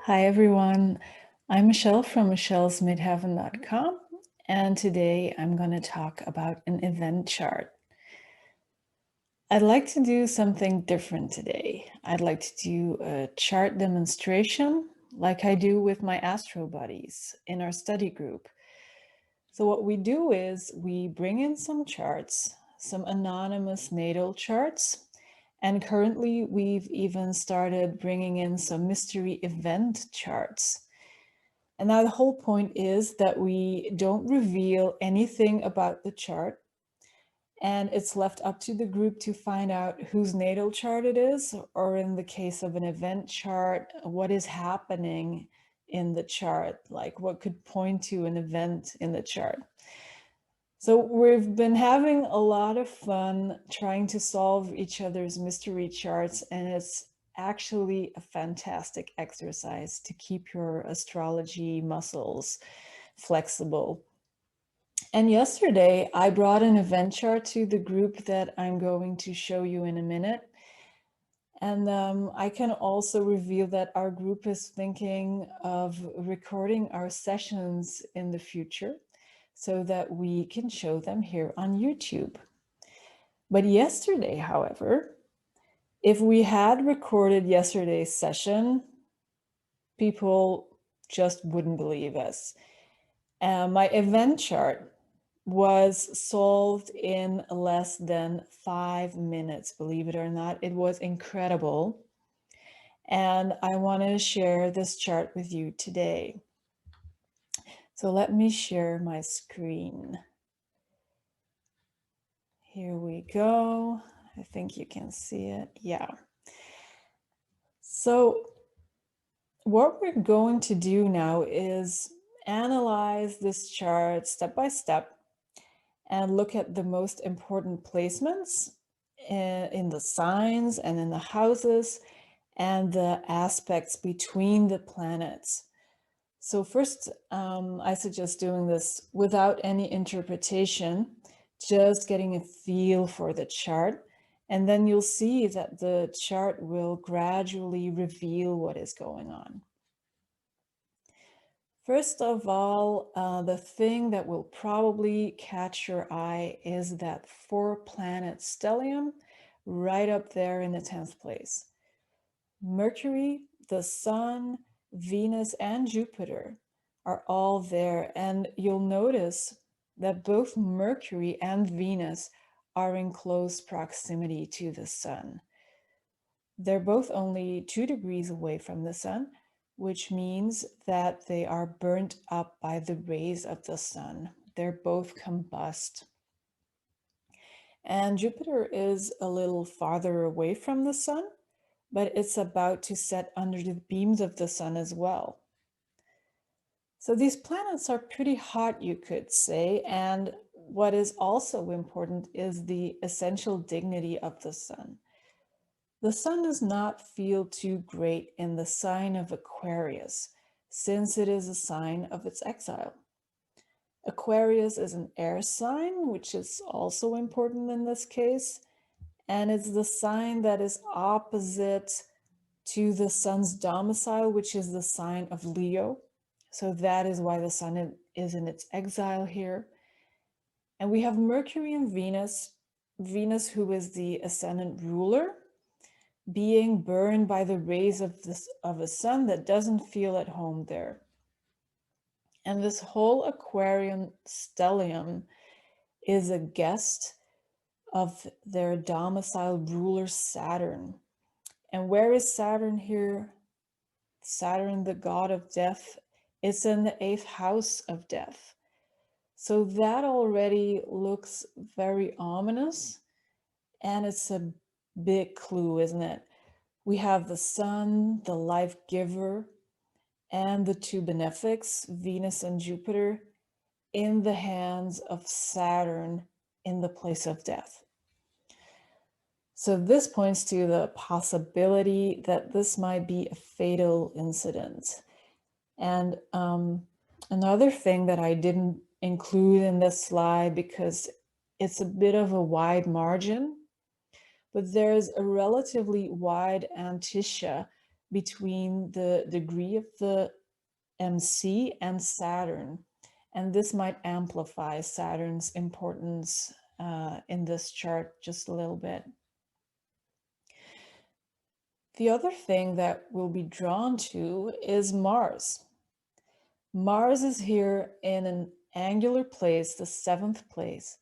Hi everyone, I'm Michelle from michellesmidheaven.com, and today I'm going to talk about an event chart. I'd like to do something different today. I'd like to do a chart demonstration like I do with my astro buddies in our study group. So what we do is we bring in some charts, some anonymous natal charts, and currently we've even started bringing in some mystery event charts. And now the whole point is that we don't reveal anything about the chart, and it's left up to the group to find out whose natal chart it is, or in the case of an event chart, what is happening in the chart, like what could point to an event in the chart. So we've been having a lot of fun trying to solve each other's mystery charts, and it's actually a fantastic exercise to keep your astrology muscles flexible. And yesterday I brought an event chart to the group that I'm going to show you in a minute. And I can also reveal that our group is thinking of recording our sessions in the future so that we can show them here on YouTube. But yesterday, however, if we had recorded yesterday's session, people just wouldn't believe us. My event chart was solved in less than 5 minutes, believe it or not. It was incredible. And I want to share this chart with you today. So let me share my screen. Here we go. I think you can see it. Yeah. So what we're going to do now is analyze this chart step by step and look at the most important placements in the signs and in the houses and the aspects between the planets. So first, I suggest doing this without any interpretation, just getting a feel for the chart. And then you'll see that the chart will gradually reveal what is going on. First of all, the thing that will probably catch your eye is that 4-planet stellium right up there in the 10th place. Mercury, the Sun, Venus, and Jupiter are all there. And you'll notice that both Mercury and Venus are in close proximity to the Sun. They're both only 2 degrees away from the Sun, which means that they are burnt up by the rays of the Sun. They're both combust. And Jupiter is a little farther away from the Sun, but it's about to set under the beams of the Sun as well. So these planets are pretty hot, you could say, and what is also important is the essential dignity of the Sun. The Sun does not feel too great in the sign of Aquarius, since it is a sign of its exile. Aquarius is an air sign, which is also important in this case, and it's the sign that is opposite to the Sun's domicile, which is the sign of Leo. So that is why the Sun is in its exile here. And we have Mercury and Venus, Venus, who is the ascendant ruler, being burned by the rays of a sun that doesn't feel at home there. And this whole Aquarian stellium is a guest of their domicile ruler Saturn. And where is Saturn here? Saturn, the god of death, is in the 8th house of death. So that already looks very ominous, and it's a big clue, isn't it? We have the Sun, the life giver, and the 2 benefics, Venus and Jupiter, in the hands of Saturn in the place of death. So this points to the possibility that this might be a fatal incident. And another thing that I didn't include in this slide because it's a bit of a wide margin, but there's a relatively wide antissa between the degree of the MC and Saturn. And this might amplify Saturn's importance in this chart just a little bit. The other thing that we'll be drawn to is Mars. Mars is here in an angular place, the 7th place,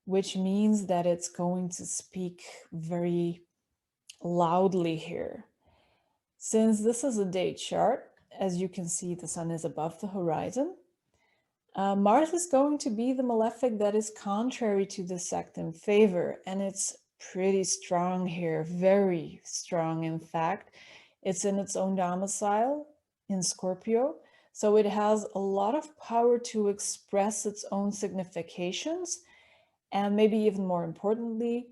which means that it's going to speak very loudly here. Since this is a date chart, as you can see, the sun is above the horizon. Mars is going to be the malefic that is contrary to the sect in favor, and it's pretty strong here, very strong in fact. It's in its own domicile in Scorpio, so it has a lot of power to express its own significations, and maybe even more importantly,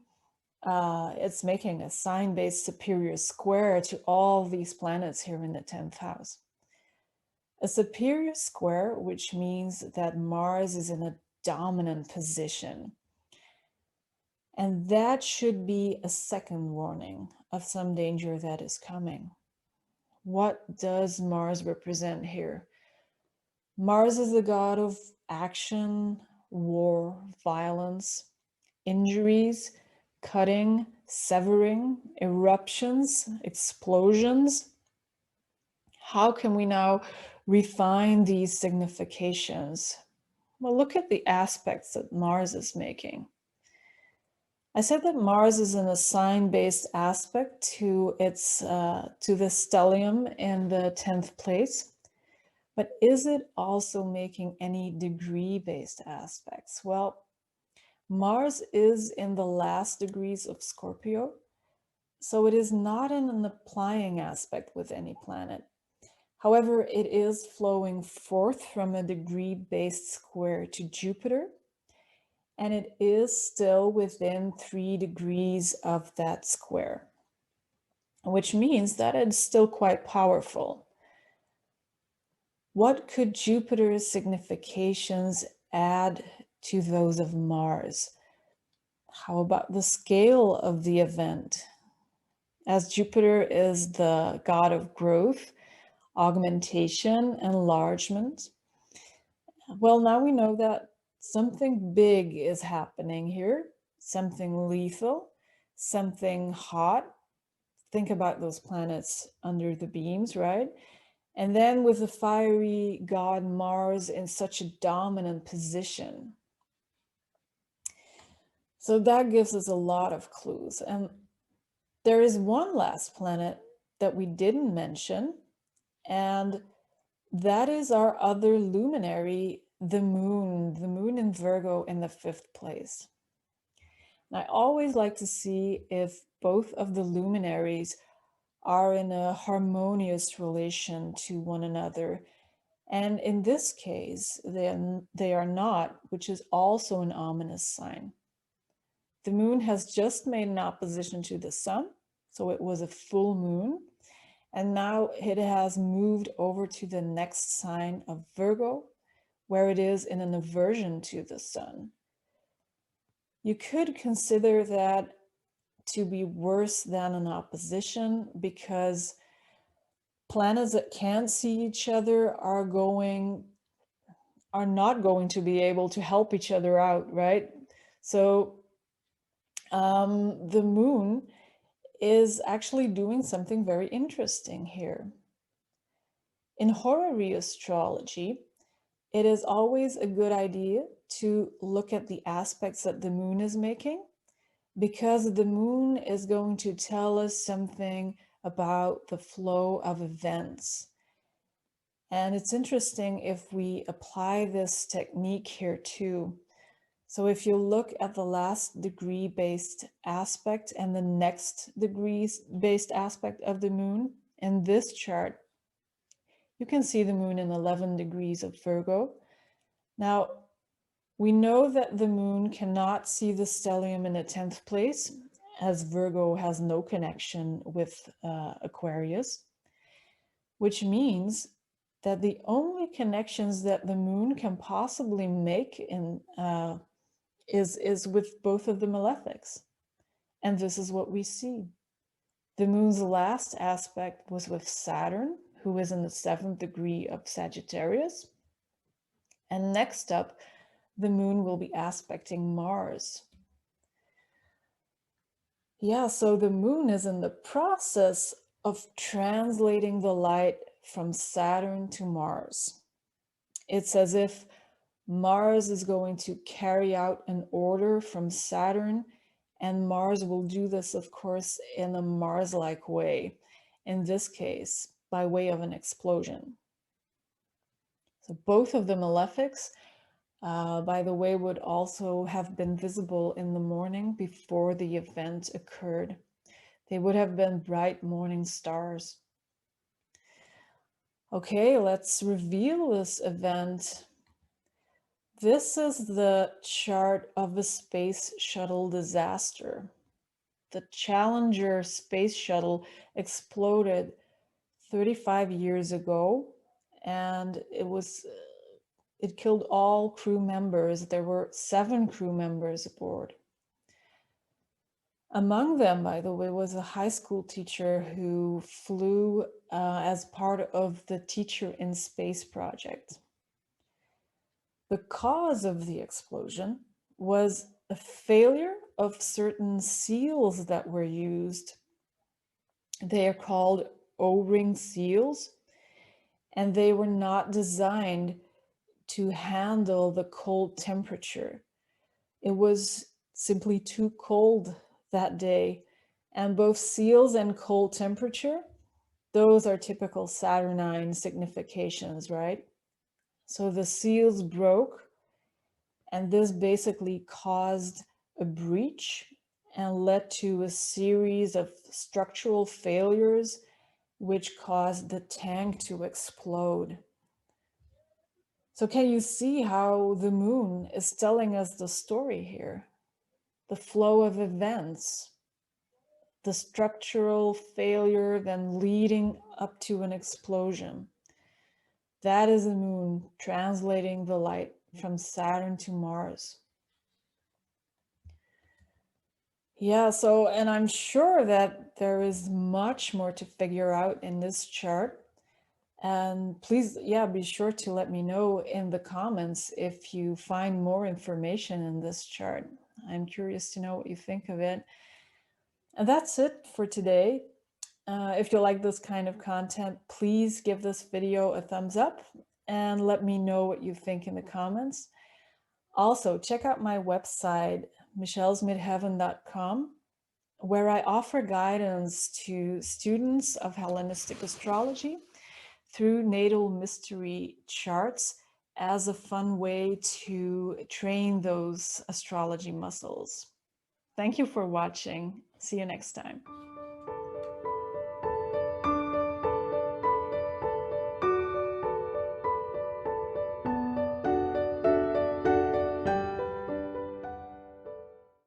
it's making a sign-based superior square to all these planets here in the 10th house. A superior square, which means that Mars is in a dominant position. And that should be a second warning of some danger that is coming. What does Mars represent here? Mars is the god of action, war, violence, injuries, cutting, severing, eruptions, explosions. How can we now refine these significations? Well, look at the aspects that Mars is making. I said that Mars is in a sign-based aspect to the stellium in the 10th place, but is it also making any degree-based aspects? Well, Mars is in the last degrees of Scorpio, so it is not in an applying aspect with any planet. However, it is flowing forth from a degree-based square to Jupiter, and it is still within 3 degrees of that square, which means that it's still quite powerful. What could Jupiter's significations add to those of Mars? How about the scale of the event? As Jupiter is the god of growth, augmentation, enlargement, well, now we know that something big is happening here, something lethal, something hot. Think about those planets under the beams, right? And then with the fiery god Mars in such a dominant position. So that gives us a lot of clues. And there is one last planet that we didn't mention, and that is our other luminary, the moon in Virgo in the 5th place. And I always like to see if both of the luminaries are in a harmonious relation to one another. And in this case, they are not, which is also an ominous sign. The moon has just made an opposition to the sun, so it was a full moon. And now it has moved over to the next sign of Virgo, where it is in an aversion to the sun. You could consider that to be worse than an opposition because planets that can't see each other are not going to be able to help each other out, right? So the moon is actually doing something very interesting here. In horary astrology, it is always a good idea to look at the aspects that the moon is making, because the moon is going to tell us something about the flow of events. And it's interesting if we apply this technique here too. So if you look at the last degree-based aspect and the next degrees-based aspect of the moon in this chart, you can see the moon in 11 degrees of Virgo. Now, we know that the moon cannot see the stellium in the 10th place, as Virgo has no connection with Aquarius, which means that the only connections that the moon can possibly make is with both of the malefics. And this is what we see. The moon's last aspect was with Saturn, who is in the 7th degree of Sagittarius. And next up, the moon will be aspecting Mars. Yeah, so the moon is in the process of translating the light from Saturn to Mars. It's as if Mars is going to carry out an order from Saturn, and Mars will do this, of course, in a Mars-like way. In this case, by way of an explosion. So both of the malefics, by the way, would also have been visible in the morning before the event occurred. They would have been bright morning stars. Okay, let's reveal this event. This is the chart of a space shuttle disaster. The Challenger space shuttle exploded 35 years ago, and it killed all crew members. There were 7 crew members aboard. Among them, by the way, was a high school teacher who flew as part of the Teacher in Space project. The cause of the explosion was a failure of certain seals that were used. They are called O-ring seals, and they were not designed to handle the cold temperature. It was simply too cold that day, and both seals and cold temperature, those are typical Saturnine significations, right? So the seals broke, and this basically caused a breach and led to a series of structural failures which caused the tank to explode. So can you see how the moon is telling us the story here? The flow of events, the structural failure then leading up to an explosion. That is the moon translating the light from Saturn to Mars. Yeah, so, and I'm sure that there is much more to figure out in this chart. And please, yeah, be sure to let me know in the comments if you find more information in this chart. I'm curious to know what you think of it. And that's it for today. If you like this kind of content, please give this video a thumbs up and let me know what you think in the comments. Also, check out my website, michelsmidheaven.com, where I offer guidance to students of Hellenistic astrology through natal mystery charts as a fun way to train those astrology muscles. Thank you for watching. See you next time.